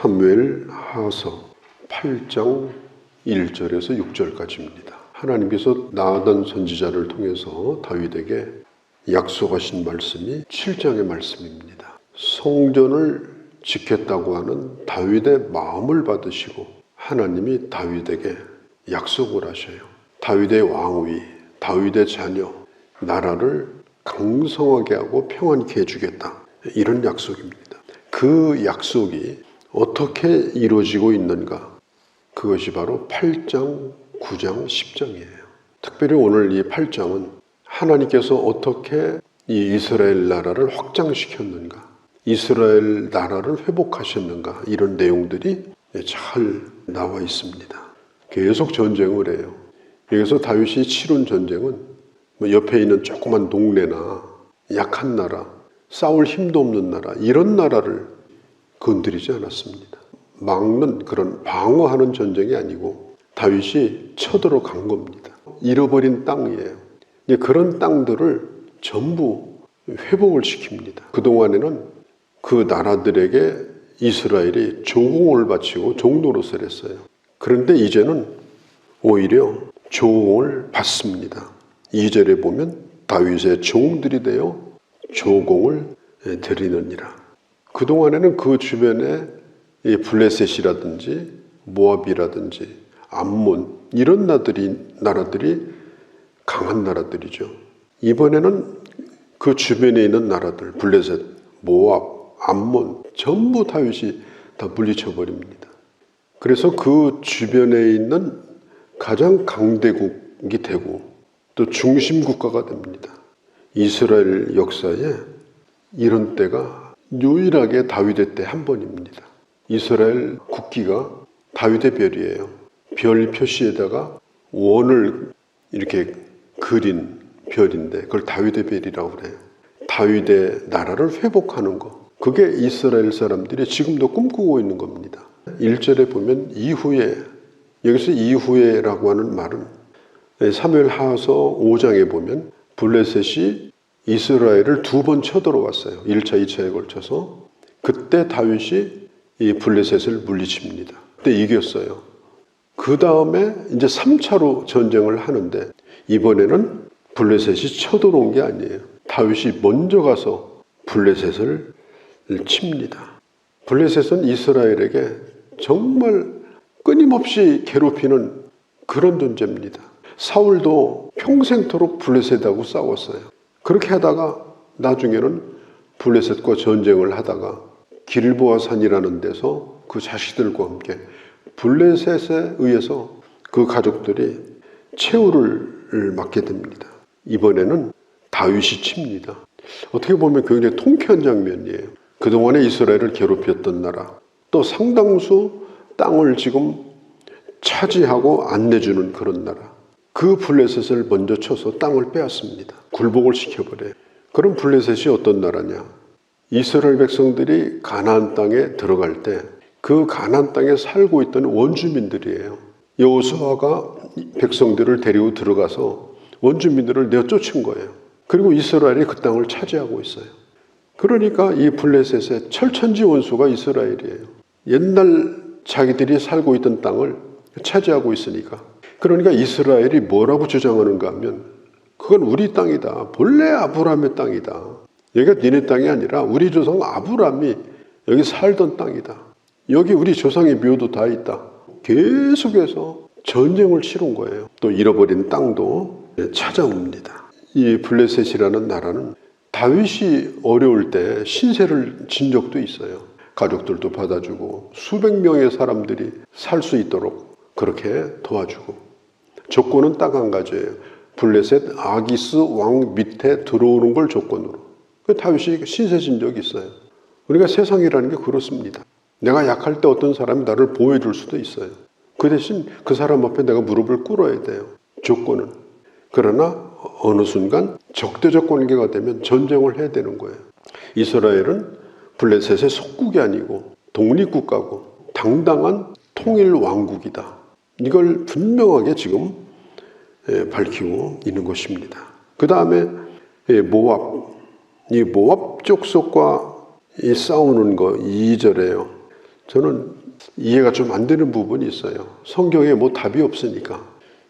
사무엘 하서 8장 1절에서 6절까지입니다. 하나님께서 나단 선지자를 통해서 다윗에게 약속하신 말씀이 7장의 말씀입니다. 성전을 지켰다고 하는 다윗의 마음을 받으시고 하나님이 다윗에게 약속을 하셔요. 다윗의 왕위, 다윗의 자녀, 나라를 강성하게 하고 평안케 해주겠다. 이런 약속입니다. 그 약속이 어떻게 이루어지고 있는가? 그것이 바로 8장, 9장, 10장이에요. 특별히 오늘 이 8장은 하나님께서 어떻게 이 이스라엘 나라를 확장시켰는가, 이스라엘 나라를 회복하셨는가, 이런 내용들이 잘 나와 있습니다. 계속 전쟁을 해요. 여기서 다윗이 치룬 전쟁은 옆에 있는 조그만 동네나 약한 나라, 싸울 힘도 없는 나라, 이런 나라를 건드리지 않았습니다. 막는 그런 방어하는 전쟁이 아니고 다윗이 쳐들어간 겁니다. 잃어버린 땅이에요. 그런 땅들을 전부 회복을 시킵니다. 그동안에는 그 나라들에게 이스라엘이 조공을 바치고 종노릇을 했어요. 그런데 이제는 오히려 조공을 받습니다. 2절에 보면 다윗의 종들이 되어 조공을 드리느니라. 그동안에는 그 주변에 블레셋이라든지 모압이라든지 암몬 이런 나라들이 강한 나라들이죠. 이번에는 그 주변에 있는 나라들 블레셋, 모압, 암몬 전부 다윗이 다 물리쳐버립니다. 그래서 그 주변에 있는 가장 강대국이 되고 또 중심 국가가 됩니다. 이스라엘 역사에 이런 때가 유일하게 다윗의 때 한 번입니다. 이스라엘 국기가 다윗의 별이에요. 별 표시에다가 원을 이렇게 그린 별인데 그걸 다윗의 별이라고 그래요. 다윗의 나라를 회복하는 거, 그게 이스라엘 사람들이 지금도 꿈꾸고 있는 겁니다. 1절에 보면 이후에, 여기서 이후에라고 하는 말은 사무엘 하서 5장에 보면 블레셋이 이스라엘을 2번 쳐들어왔어요. 1차, 2차에 걸쳐서. 그때 다윗이 이 블레셋을 물리칩니다. 그때 이겼어요. 그 다음에 이제 3차로 전쟁을 하는데 이번에는 블레셋이 쳐들어온 게 아니에요. 다윗이 먼저 가서 블레셋을 칩니다. 블레셋은 이스라엘에게 정말 끊임없이 괴롭히는 그런 존재입니다. 사울도 평생토록 블레셋하고 싸웠어요. 그렇게 하다가 나중에는 블레셋과 전쟁을 하다가 길보아 산이라는 데서 그 자식들과 함께 블레셋에 의해서 그 가족들이 최후를 맞게 됩니다. 이번에는 다윗이 칩니다. 어떻게 보면 굉장히 통쾌한 장면이에요. 그동안에 이스라엘을 괴롭혔던 나라, 또 상당수 땅을 지금 차지하고 안 내주는 그런 나라, 그 블레셋을 먼저 쳐서 땅을 빼앗습니다. 굴복을 시켜버려요. 그럼 블레셋이 어떤 나라냐? 이스라엘 백성들이 가나안 땅에 들어갈 때 그 가나안 땅에 살고 있던 원주민들이에요. 여호수아가 백성들을 데리고 들어가서 원주민들을 내쫓은 거예요. 그리고 이스라엘이 그 땅을 차지하고 있어요. 그러니까 이 블레셋의 철천지 원수가 이스라엘이에요. 옛날 자기들이 살고 있던 땅을 차지하고 있으니까. 그러니까 이스라엘이 뭐라고 주장하는가 하면 그건 우리 땅이다. 본래 아브라함의 땅이다. 여기가 니네 땅이 아니라 우리 조상 아브라함이 여기 살던 땅이다. 여기 우리 조상의 묘도 다 있다. 계속해서 전쟁을 치른 거예요. 또 잃어버린 땅도 찾아옵니다. 이 블레셋이라는 나라는 다윗이 어려울 때 신세를 진 적도 있어요. 가족들도 받아주고 수백 명의 사람들이 살 수 있도록 그렇게 도와주고, 조건은 딱 한 가지예요. 블레셋 아기스 왕 밑에 들어오는 걸 조건으로. 다윗이 신세 진 적이 있어요. 우리가 세상이라는 게 그렇습니다. 내가 약할 때 어떤 사람이 나를 보호해 줄 수도 있어요. 그 대신 그 사람 앞에 내가 무릎을 꿇어야 돼요. 조건은. 그러나 어느 순간 적대적 관계가 되면 전쟁을 해야 되는 거예요. 이스라엘은 블레셋의 속국이 아니고 독립국가고 당당한 통일 왕국이다. 이걸 분명하게 지금 밝히고 있는 것입니다. 그 다음에 모압, 이 모압 족속과 이 싸우는 거 2절에요. 저는 이해가 좀 안 되는 부분이 있어요. 성경에 뭐 답이 없으니까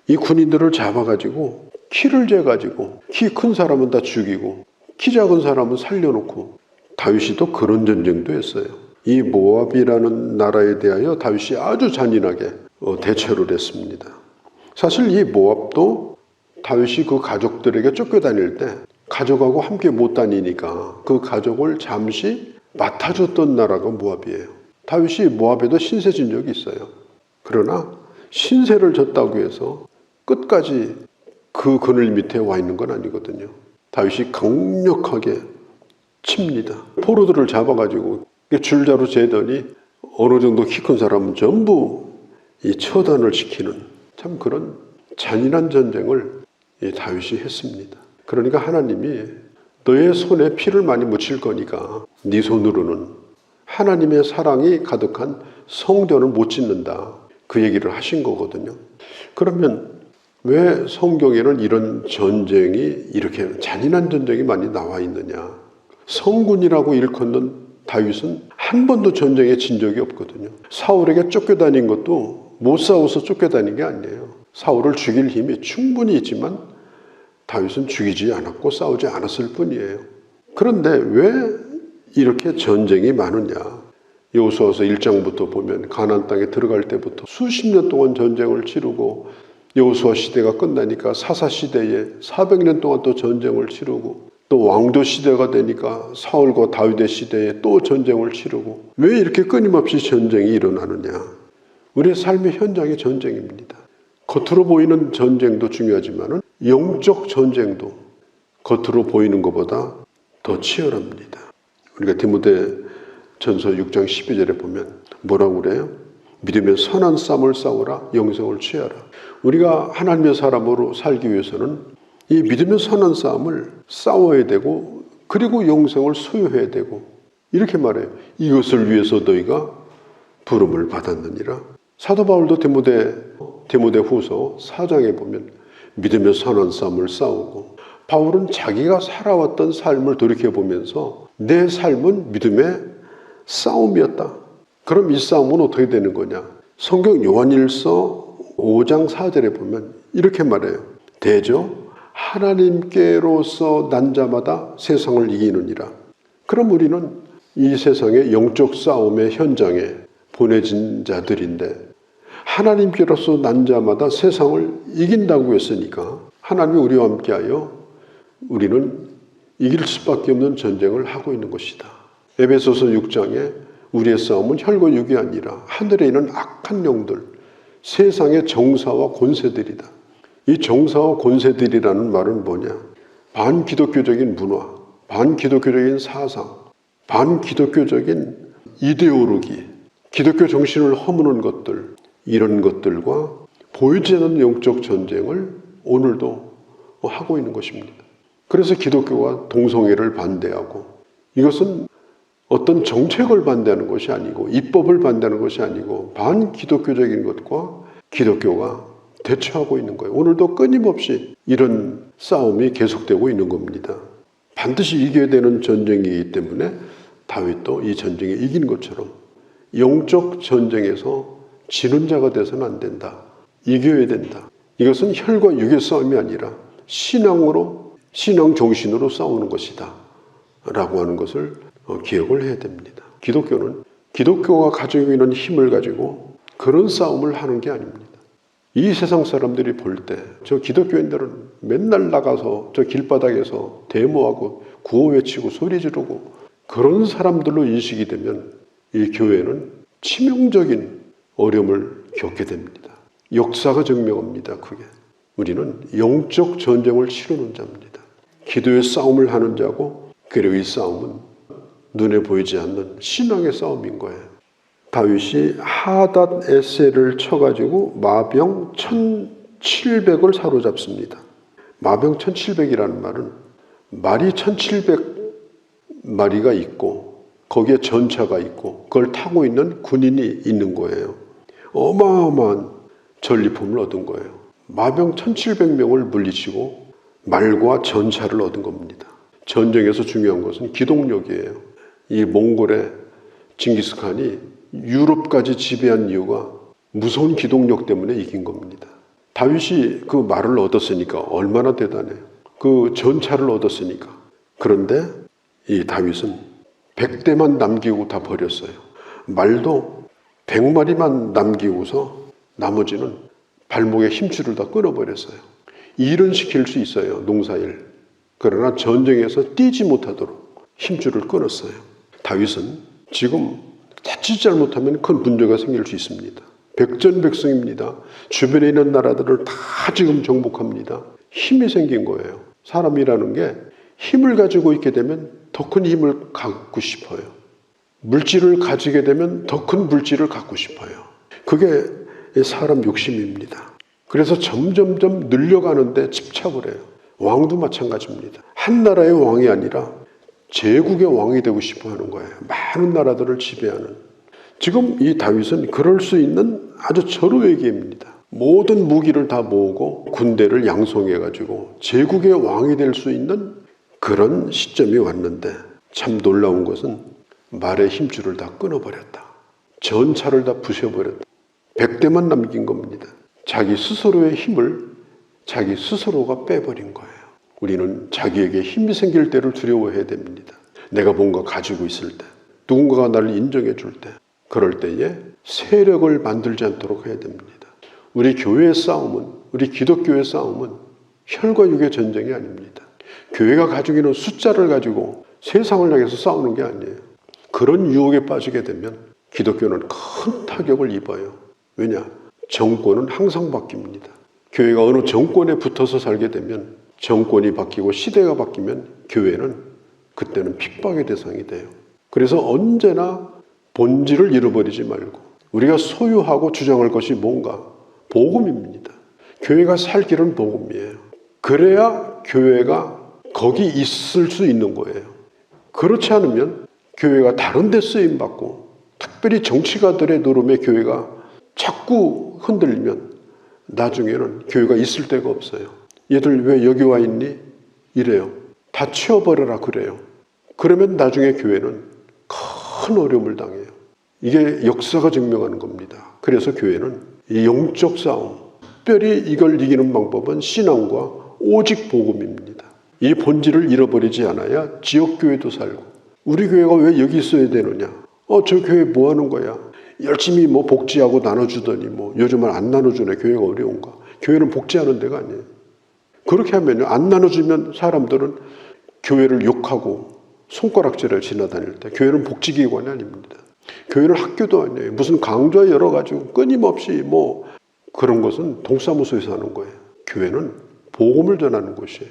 이 군인들을 잡아가지고 키를 재가지고 키 큰 사람은 다 죽이고 키 작은 사람은 살려놓고, 다윗이 또 그런 전쟁도 했어요. 이 모압이라는 나라에 대하여 다윗이 아주 잔인하게 대처를 했습니다. 사실 이 모압도 다윗이 그 가족들에게 쫓겨다닐 때 가족하고 함께 못 다니니까 그 가족을 잠시 맡아줬던 나라가 모압이에요. 다윗이 모압에도 신세 진 적이 있어요. 그러나 신세를 졌다고 해서 끝까지 그 그늘 밑에 와 있는 건 아니거든요. 다윗이 강력하게 칩니다. 포로들을 잡아가지고 줄자로 재더니 어느 정도 키 큰 사람은 전부 이 처단을 시키는, 참 그런 잔인한 전쟁을 이 다윗이 했습니다. 그러니까 하나님이 너의 손에 피를 많이 묻힐 거니까 네 손으로는 하나님의 사랑이 가득한 성전을 못 짓는다, 그 얘기를 하신 거거든요. 그러면 왜 성경에는 이런 전쟁이, 이렇게 잔인한 전쟁이 많이 나와 있느냐? 성군이라고 일컫는 다윗은 한 번도 전쟁에 진 적이 없거든요. 사울에게 쫓겨다닌 것도 못 싸워서 쫓겨다닌 게 아니에요. 사울을 죽일 힘이 충분히 있지만 다윗은 죽이지 않았고 싸우지 않았을 뿐이에요. 그런데 왜 이렇게 전쟁이 많으냐? 여호수아서 1장부터 보면 가나안 땅에 들어갈 때부터 수십 년 동안 전쟁을 치르고, 여호수아 시대가 끝나니까 사사 시대에 400년 동안 또 전쟁을 치르고, 또 왕조 시대가 되니까 사울과 다윗의 시대에 또 전쟁을 치르고, 왜 이렇게 끊임없이 전쟁이 일어나느냐? 우리의 삶의 현장의 전쟁입니다. 겉으로 보이는 전쟁도 중요하지만 영적 전쟁도 겉으로 보이는 것보다 더 치열합니다. 우리가 디모데전서 6장 12절에 보면 뭐라고 그래요? 믿음의 선한 싸움을 싸우라, 영생을 취하라. 우리가 하나님의 사람으로 살기 위해서는 이 믿음의 선한 싸움을 싸워야 되고, 그리고 영생을 소유해야 되고, 이렇게 말해요. 이것을 위해서 너희가 부름을 받았느니라. 사도 바울도 디모데 후서 4장에 보면 믿음의 선한 싸움을 싸우고, 바울은 자기가 살아왔던 삶을 돌이켜보면서 내 삶은 믿음의 싸움이었다. 그럼 이 싸움은 어떻게 되는 거냐? 성경 요한일서 5장 4절에 보면 이렇게 말해요. 대저 하나님께로서 난 자마다 세상을 이기느니라. 그럼 우리는 이 세상의 영적 싸움의 현장에 보내진 자들인데, 하나님께로서 난 자마다 세상을 이긴다고 했으니까 하나님이 우리와 함께하여 우리는 이길 수밖에 없는 전쟁을 하고 있는 것이다. 에베소서 6장에 우리의 싸움은 혈과 육이 아니라 하늘에 있는 악한 영들, 세상의 정사와 권세들이다. 이 정사와 권세들이라는 말은 뭐냐? 반기독교적인 문화, 반기독교적인 사상, 반기독교적인 이데올로기, 기독교 정신을 허무는 것들, 이런 것들과 보이지 않는 영적 전쟁을 오늘도 하고 있는 것입니다. 그래서 기독교가 동성애를 반대하고, 이것은 어떤 정책을 반대하는 것이 아니고 입법을 반대하는 것이 아니고 반기독교적인 것과 기독교가 대처하고 있는 거예요. 오늘도 끊임없이 이런 싸움이 계속되고 있는 겁니다. 반드시 이겨야 되는 전쟁이기 때문에 다윗도 이 전쟁에 이긴 것처럼 영적 전쟁에서 지는 자가 돼서는 안 된다. 이겨야 된다. 이것은 혈과 육의 싸움이 아니라 신앙으로, 신앙 정신으로 싸우는 것이다 라고 하는 것을 기억을 해야 됩니다. 기독교는 기독교가 가지고 있는 힘을 가지고 그런 싸움을 하는 게 아닙니다. 이 세상 사람들이 볼 때 저 기독교인들은 맨날 나가서 저 길바닥에서 데모하고 구호 외치고 소리 지르고 그런 사람들로 인식이 되면 이 교회는 치명적인 어려움을 겪게 됩니다. 역사가 증명합니다. 그게 우리는 영적 전쟁을 치르는 자입니다. 기도의 싸움을 하는 자고, 그리고 이 싸움은 눈에 보이지 않는 신앙의 싸움인 거예요. 다윗이 하닷 에셀을 쳐가지고 마병 1700을 사로잡습니다. 마병 1700이라는 말은 말이 1700마리가 있고 거기에 전차가 있고 그걸 타고 있는 군인이 있는 거예요. 어마어마한 전리품을 얻은 거예요. 마병 1700명을 물리치고 말과 전차를 얻은 겁니다. 전쟁에서 중요한 것은 기동력이에요. 이 몽골의 징기스칸이 유럽까지 지배한 이유가 무서운 기동력 때문에 이긴 겁니다. 다윗이 그 말을 얻었으니까 얼마나 대단해요. 그 전차를 얻었으니까. 그런데 이 다윗은 100대만 남기고 다 버렸어요. 말도 100마리만 남기고서 나머지는 발목에 힘줄을 다 끊어버렸어요. 일은 시킬 수 있어요, 농사일. 그러나 전쟁에서 뛰지 못하도록 힘줄을 끊었어요. 다윗은 지금 자칫 잘못하면 큰 문제가 생길 수 있습니다. 백전백승입니다. 주변에 있는 나라들을 다 지금 정복합니다. 힘이 생긴 거예요. 사람이라는 게 힘을 가지고 있게 되면 더 큰 힘을 갖고 싶어요. 물질을 가지게 되면 더 큰 물질을 갖고 싶어요. 그게 사람 욕심입니다. 그래서 점점점 늘려가는데 집착을 해요. 왕도 마찬가지입니다. 한 나라의 왕이 아니라 제국의 왕이 되고 싶어 하는 거예요. 많은 나라들을 지배하는. 지금 이 다윗은 그럴 수 있는 아주 절호의 기회입니다. 모든 무기를 다 모으고 군대를 양성해가지고 제국의 왕이 될 수 있는 그런 시점이 왔는데 참 놀라운 것은 말의 힘줄을 다 끊어버렸다. 전차를 다 부셔버렸다. 100대만 남긴 겁니다. 자기 스스로의 힘을 자기 스스로가 빼버린 거예요. 우리는 자기에게 힘이 생길 때를 두려워해야 됩니다. 내가 뭔가 가지고 있을 때, 누군가가 나를 인정해 줄 때, 그럴 때에 세력을 만들지 않도록 해야 됩니다. 우리 교회의 싸움은, 우리 기독교의 싸움은 혈과 육의 전쟁이 아닙니다. 교회가 가지고 있는 숫자를 가지고 세상을 향해서 싸우는 게 아니에요. 그런 유혹에 빠지게 되면 기독교는 큰 타격을 입어요. 왜냐? 정권은 항상 바뀝니다. 교회가 어느 정권에 붙어서 살게 되면 정권이 바뀌고 시대가 바뀌면 교회는 그때는 핍박의 대상이 돼요. 그래서 언제나 본질을 잃어버리지 말고 우리가 소유하고 주장할 것이 뭔가? 복음입니다. 교회가 살 길은 복음이에요. 그래야 교회가 거기 있을 수 있는 거예요. 그렇지 않으면 교회가 다른 데 쓰임받고 특별히 정치가들의 노름에 교회가 자꾸 흔들리면 나중에는 교회가 있을 데가 없어요. 얘들 왜 여기 와 있니? 이래요. 다 치워버려라 그래요. 그러면 나중에 교회는 큰 어려움을 당해요. 이게 역사가 증명하는 겁니다. 그래서 교회는 이 영적 싸움, 특별히 이걸 이기는 방법은 신앙과 오직 복음입니다. 이 본질을 잃어버리지 않아야 지역교회도 살고 우리 교회가 왜 여기 있어야 되느냐? 저 교회 뭐 하는 거야? 열심히 뭐 복지하고 나눠주더니 뭐 요즘은 안 나눠주네. 교회가 어려운가? 교회는 복지하는 데가 아니에요. 그렇게 하면요. 안 나눠주면 사람들은 교회를 욕하고 손가락질을 지나다닐 때 교회는 복지기관이 아닙니다. 교회는 학교도 아니에요. 무슨 강좌 열어가지고 끊임없이 뭐 그런 것은 동사무소에서 하는 거예요. 교회는 복음을 전하는 곳이에요.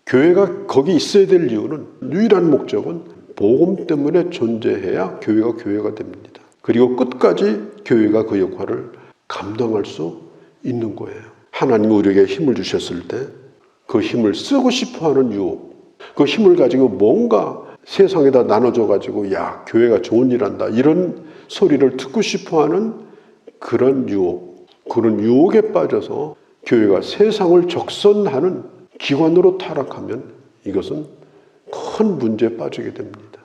교회가 거기 있어야 될 이유는 유일한 목적은 복음 때문에 존재해야 교회가 교회가 됩니다. 그리고 끝까지 교회가 그 역할을 감당할 수 있는 거예요. 하나님이 우리에게 힘을 주셨을 때 그 힘을 쓰고 싶어하는 유혹, 그 힘을 가지고 뭔가 세상에다 나눠줘가지고 야 교회가 좋은 일 한다 이런 소리를 듣고 싶어하는 그런 유혹, 그런 유혹에 빠져서 교회가 세상을 적선하는 기관으로 타락하면 이것은 큰 문제에 빠지게 됩니다.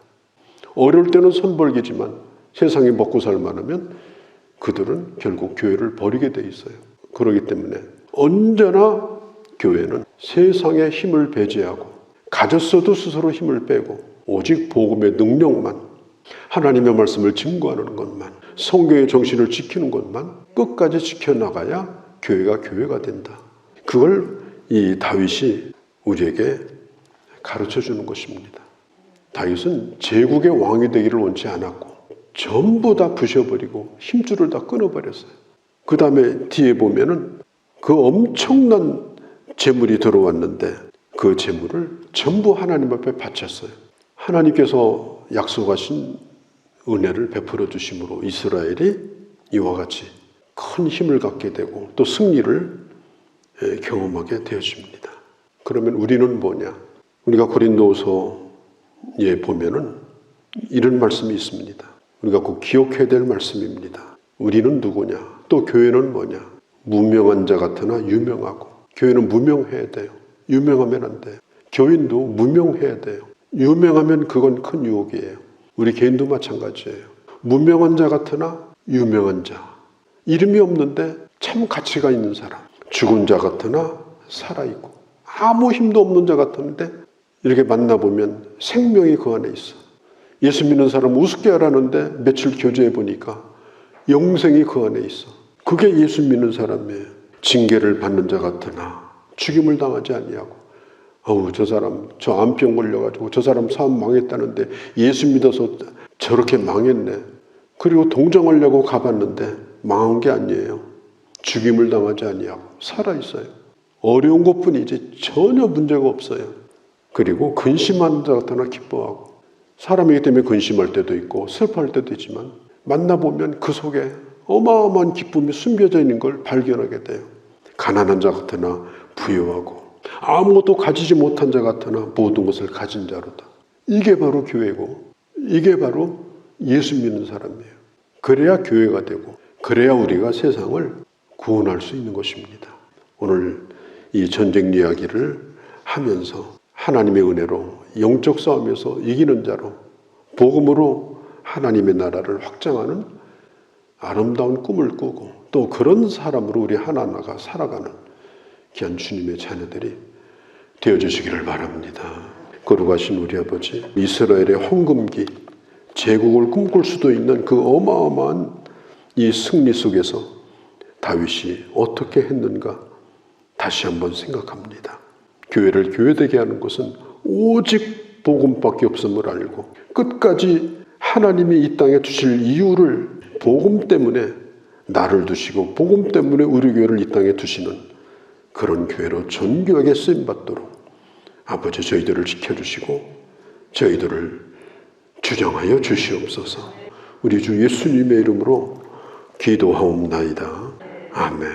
어려울 때는 손벌기지만 세상에 먹고 살만하면 그들은 결국 교회를 버리게 돼 있어요. 그렇기 때문에 언제나 교회는 세상의 힘을 배제하고 가졌어도 스스로 힘을 빼고 오직 복음의 능력만, 하나님의 말씀을 증거하는 것만, 성경의 정신을 지키는 것만 끝까지 지켜나가야 교회가 교회가 된다. 그걸 이 다윗이 우리에게 가르쳐주는 것입니다. 다윗은 제국의 왕이 되기를 원치 않았고 전부 다 부셔버리고 힘줄을 다 끊어버렸어요. 그 다음에 뒤에 보면은 그 엄청난 재물이 들어왔는데 그 재물을 전부 하나님 앞에 바쳤어요. 하나님께서 약속하신 은혜를 베풀어 주심으로 이스라엘이 이와 같이 큰 힘을 갖게 되고 또 승리를 경험하게 되어집니다. 그러면 우리는 뭐냐? 우리가 고린도서에 보면은 이런 말씀이 있습니다. 우리가 꼭 기억해야 될 말씀입니다. 우리는 누구냐? 또 교회는 뭐냐? 무명한 자 같으나 유명하고. 교회는 무명해야 돼요. 유명하면 안 돼요. 교인도 무명해야 돼요. 유명하면 그건 큰 유혹이에요. 우리 개인도 마찬가지예요. 무명한 자 같으나 유명한 자, 이름이 없는데 참 가치가 있는 사람, 죽은 자 같으나 살아있고 아무 힘도 없는 자 같은데 이렇게 만나보면 생명이 그 안에 있어. 예수 믿는 사람 우습게 하라는데 며칠 교제해 보니까 영생이 그 안에 있어. 그게 예수 믿는 사람이에요. 징계를 받는 자 같으나 죽임을 당하지 아니하고, 저 사람 저 암병 걸려가지고 저 사람 사업 망했다는데 예수 믿어서 저렇게 망했네. 그리고 동정하려고 가봤는데 망한 게 아니에요. 죽임을 당하지 아니하고 살아있어요. 어려운 것뿐이지 전혀 문제가 없어요. 그리고 근심하는 자 같으나 기뻐하고, 사람이기 때문에 근심할 때도 있고 슬퍼할 때도 있지만 만나보면 그 속에 어마어마한 기쁨이 숨겨져 있는 걸 발견하게 돼요. 가난한 자 같으나 부유하고, 아무것도 가지지 못한 자 같으나 모든 것을 가진 자로다. 이게 바로 교회고, 이게 바로 예수 믿는 사람이에요. 그래야 교회가 되고, 그래야 우리가 세상을 구원할 수 있는 것입니다. 오늘 이 전쟁 이야기를 하면서 하나님의 은혜로 영적 싸움에서 이기는 자로 복음으로 하나님의 나라를 확장하는 아름다운 꿈을 꾸고, 또 그런 사람으로 우리 하나하나가 살아가는 귀한 주님의 자녀들이 되어주시기를 바랍니다. 거룩하신 우리 아버지, 이스라엘의 황금기 제국을 꿈꿀 수도 있는 그 어마어마한 이 승리 속에서 다윗이 어떻게 했는가 다시 한번 생각합니다. 교회를 교회되게 하는 것은 오직 복음밖에 없음을 알고, 끝까지 하나님이 이 땅에 두실 이유를 복음 때문에 나를 두시고 복음 때문에 우리 교회를 이 땅에 두시는 그런 교회로 존귀하게 쓰임받도록 아버지 저희들을 지켜주시고 저희들을 주정하여 주시옵소서. 우리 주 예수님의 이름으로 기도하옵나이다. 아멘.